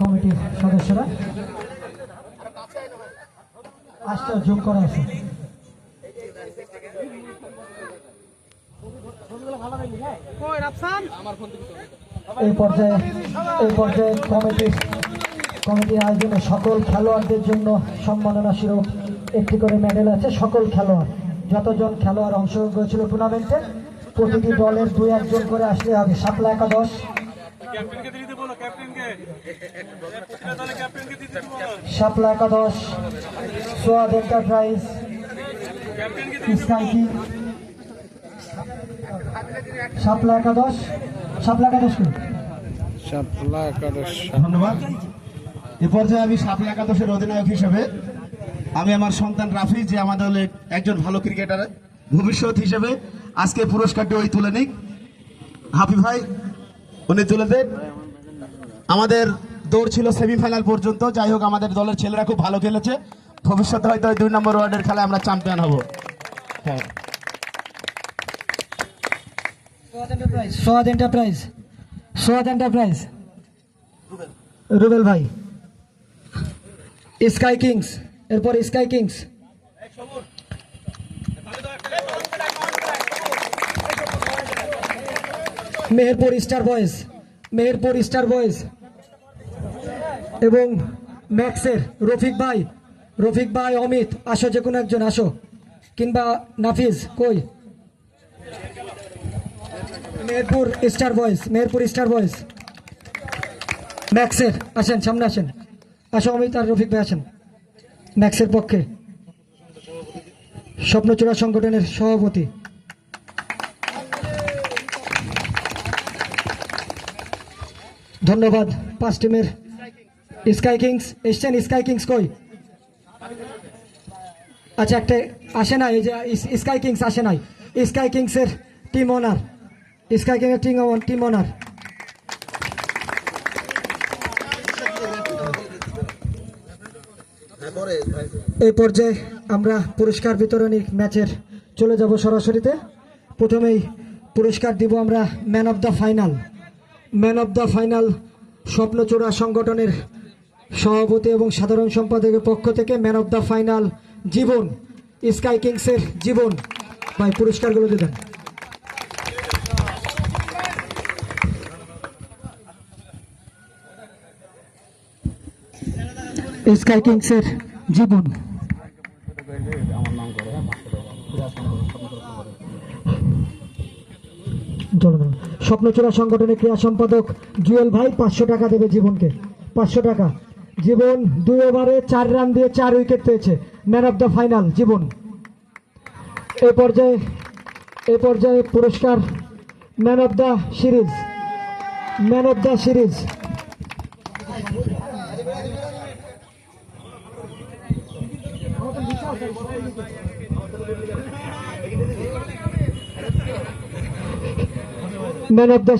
কমিটির সদস্যরা আসতে জুম করা আছে। এই পর্যায়ে কমিটির আয়োজনে সকল খেলোয়াড়দের জন্য সম্মাননা স্বরূপ একটি করে মেডেল আছে। সকল খেলোয়াড়, যতজন খেলোয়াড় অংশগ্রহণ করেছিল টুর্নামেন্টে, প্রতিটি দলের 2-1 জন করে আসলে হবে। শাপলা একাদশ, শাপলা একাদশ, সোয়াদ এন্টারপ্রাইজ, স্কাই, শাপলা একাদশ, ধন্যবাদ। এ পর্যায়ে আমি শাপলা একাদশের অধিনায়ক হিসেবে আমি আমার সন্তান রাফি, যে আমাদের একজন ভালো ক্রিকেটার, ভবিষ্যৎ হিসেবে আজকে পুরস্কারটি ওই তুলে নিক। হাফি ভাই উনি তুলে দেন। আমাদের দৌড় ছিল সেমিফাইনাল পর্যন্ত, যাই হোক আমাদের দলের ছেলেরা খুব ভালো খেলেছে। ভবিষ্যতে হয়তো ওই 2 নম্বর ওয়ার্ডের খেলায় আমরা চ্যাম্পিয়ন হব। হ্যাঁ, সোয়াদ এন্টারপ্রাইজ, রুবেল ভাই, স্কাই কিংস, এরপর sky kings, Meherpur star boys এবং ম্যাক্সের রফিক ভাই, অমিত, আসো, যে কোনো একজন আসো, কিংবা নাফিজ কই, মেহেরপুর স্টার বয়েজ, ম্যাক্সের আসেন, সামনে আসেন, আসো অমিত আর রফিক ভাই আসেন। ম্যাক্সের পক্ষে স্বপ্নচূড়া সংগঠনের সভাপতি, ধন্যবাদ 5 টিমের। স্কাই কিংস এসছেন, স্কাই কিংস কই? আচ্ছা, একটা আসে নাই, এই যে স্কাই কিংস আসে নাই। স্কাই কিংসের টিম ওনার, টিম ওনার এই পর্যায়ে আমরা পুরস্কার বিতরণী ম্যাচের চলে যাব সরাসরিতে। প্রথমেই পুরস্কার দিব আমরা man of the final Swapnochura সংগঠনের সভাপতি এবং সাধারণ সম্পাদকের পক্ষ থেকে man of the final Jibon, sky কিংসের জীবন ভাই পুরস্কারগুলো দিতেন। স্কাই কিংসের জীবন, স্বপ্নচূড়া সংগঠনের ক্রীড়া সম্পাদক জুয়েল ভাই 500 টাকা দেবে জীবনকে, 500 টাকা। জীবন 2 ওভারে 4 রান দিয়ে 4 উইকেট পেয়েছে, ম্যান অফ দ্য ফাইনাল জীবন। এই পর্যায়ে পুরস্কার man of the series, man of the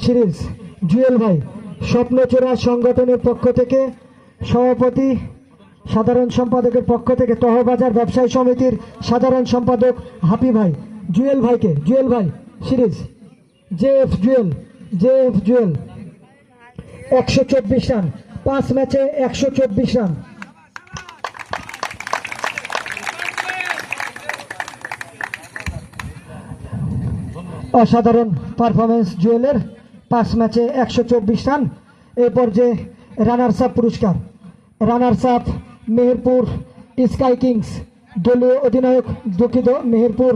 series Jewel ভাই, স্বপ্নচূড়া সংগঠনের পক্ষ থেকে সভাপতি, সাধারণ সম্পাদকের পক্ষ থেকে তহবাজার ব্যবসায়ী সমিতির সাধারণ সম্পাদক হাফি ভাই, জুয়েল ভাই সিরিজ, জেএফ জুয়েল 124 রান, 5 ম্যাচে 124 রান। অসাধারণ পারফরমেন্স জুয়েলের, 5 ম্যাচে 124 রান। এই পর্যায়ে রানার্স আপ পুরস্কার, মেহেরপুর স্কাই কিংস দলীয় অধিনায়ক, দুঃখিত, মেহেরপুর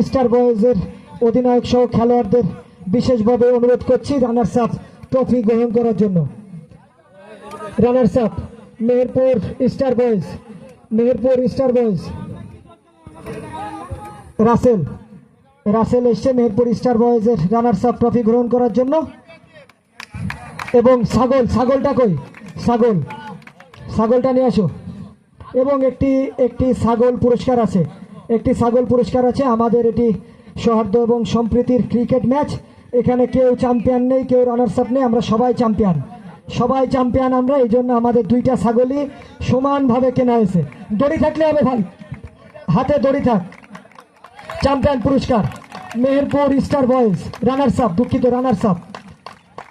স্টার বয়েজের অধিনায়ক সহ খেলোয়াড়দের বিশেষভাবে অনুরোধ করছি রানার্স আপ ট্রফি গ্রহণ করার জন্য। Runners up Meherpur star boys, Rasel এসছে মেহেরপুর স্টার বয়েজের রানার্স আপ ট্রফি গ্রহণ করার জন্য। এবং ছাগলটা কই? ছাগলটা নিয়ে আসো। এবং একটি ছাগল পুরস্কার আছে। আমাদের এটি সৌহার্দ্য এবং সম্প্রীতির ক্রিকেট ম্যাচ, এখানে কেউ চ্যাম্পিয়ন নেই, কেউ রানার্স আপ নেই, আমরা সবাই চ্যাম্পিয়ন আমরা। এই জন্য আমাদের 2টা ছাগলই সমানভাবে কেনা হয়েছে। দড়ি থাকলে হবে ভাই, হাতে দড়ি থাক। চ্যাম্পিয়ন পুরস্কার Meherpur star boys, runners up.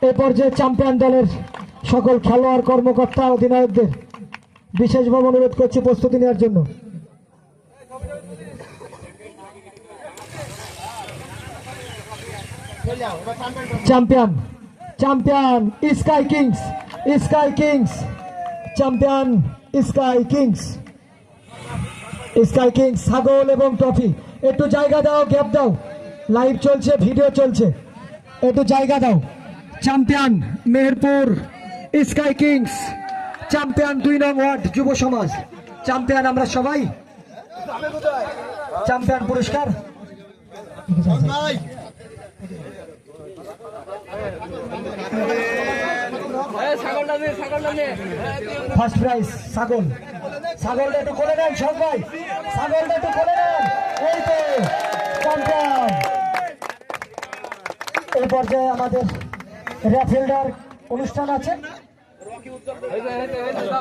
এ পর্যায়ে চ্যাম্পিয়ন দলের সকল খেলোয়াড় কর্মকর্তা অধিনায়কদের বিশেষভাবে অনুরোধ করছি প্রস্তুতি নেওয়ার জন্য। Champion champion sky kings, sky kings champion, sky kings, sky kings. ছাগল এবং ট্রফি, একটু জায়গা দাও, গ্যাপ দাও, লাইভ চলছে, ভিডিও চলছে, একটু জায়গা দাও। Champion Meherpur sky kings, champion 2 নং ওয়ার্ড যুব সমাজ, চ্যাম্পিয়ন আমরা সবাই, চ্যাম্পিয়ন পুরস্কার। ফার্স্ট প্রাইজ ছাগল, ছাগলটা একটু করে নেন সবাই, ছাগলটা একটু করে নেন, এই তো চ্যাম্পিয়ন। এই পর্যায়ে আমাদের রেফেলডার অনুষ্ঠান আছে।